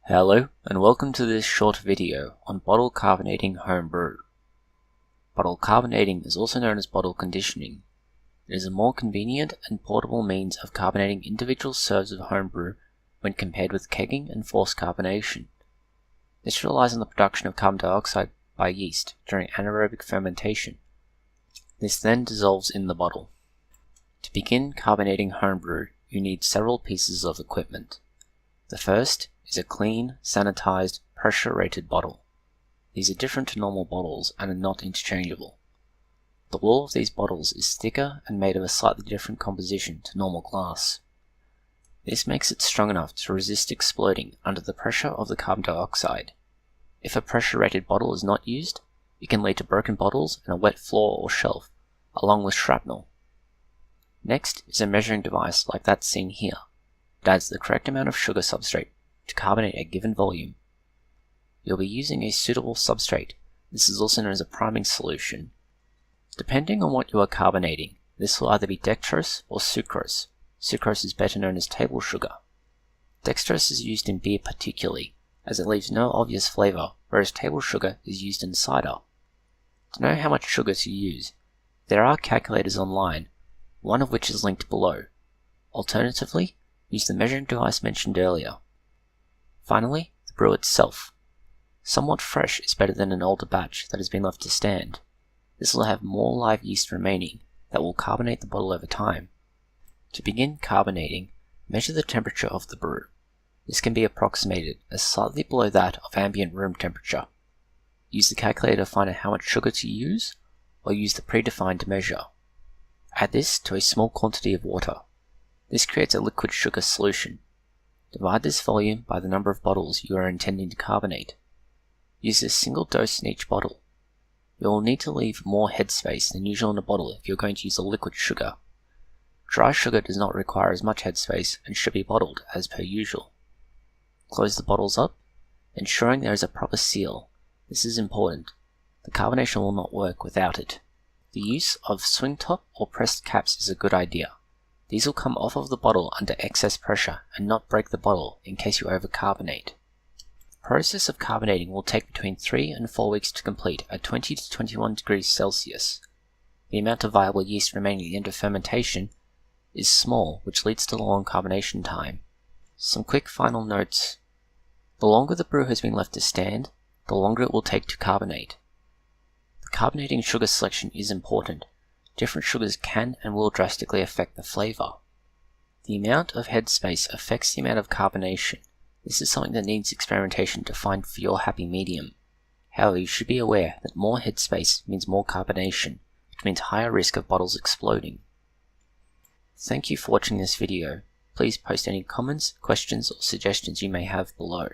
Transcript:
Hello and welcome to this short video on bottle carbonating homebrew. Bottle carbonating is also known as bottle conditioning. It is a more convenient and portable means of carbonating individual serves of homebrew when compared with kegging and forced carbonation. This relies on the production of carbon dioxide by yeast during anaerobic fermentation. This then dissolves in the bottle. To begin carbonating homebrew, you need several pieces of equipment. The first is a clean, sanitized, pressure-rated bottle. These are different to normal bottles and are not interchangeable. The wall of these bottles is thicker and made of a slightly different composition to normal glass. This makes it strong enough to resist exploding under the pressure of the carbon dioxide. If a pressure-rated bottle is not used, it can lead to broken bottles and a wet floor or shelf, along with shrapnel. Next is a measuring device like that seen here. It adds the correct amount of sugar substrate to carbonate a given volume. You'll be using a suitable substrate. This is also known as a priming solution. Depending on what you are carbonating, this will either be dextrose or sucrose. Sucrose is better known as table sugar. Dextrose is used in beer particularly, as it leaves no obvious flavor, whereas table sugar is used in cider. To know how much sugar to use, there are calculators online, one of which is linked below. Alternatively, use the measuring device mentioned earlier. Finally, the brew itself. Somewhat fresh is better than an older batch that has been left to stand. This will have more live yeast remaining that will carbonate the bottle over time. To begin carbonating, measure the temperature of the brew. This can be approximated as slightly below that of ambient room temperature. Use the calculator to find out how much sugar to use, or use the predefined measure. Add this to a small quantity of water. This creates a liquid sugar solution. Divide this volume by the number of bottles you are intending to carbonate. Use a single dose in each bottle. You will need to leave more headspace than usual in a bottle if you're going to use a liquid sugar. Dry sugar does not require as much headspace and should be bottled as per usual. Close the bottles up, ensuring there is a proper seal. This is important. The carbonation will not work without it. The use of swing top or pressed caps is a good idea. These will come off of the bottle under excess pressure and not break the bottle in case you overcarbonate. The process of carbonating will take between 3 and 4 weeks to complete at 20 to 21 degrees Celsius. The amount of viable yeast remaining at the end of fermentation is small, which leads to long carbonation time. Some quick final notes. The longer the brew has been left to stand, the longer it will take to carbonate. The carbonating sugar selection is important. Different sugars can and will drastically affect the flavor. The amount of headspace affects the amount of carbonation. This is something that needs experimentation to find for your happy medium. However, you should be aware that more headspace means more carbonation, which means higher risk of bottles exploding. Thank you for watching this video. Please post any comments, questions, or suggestions you may have below.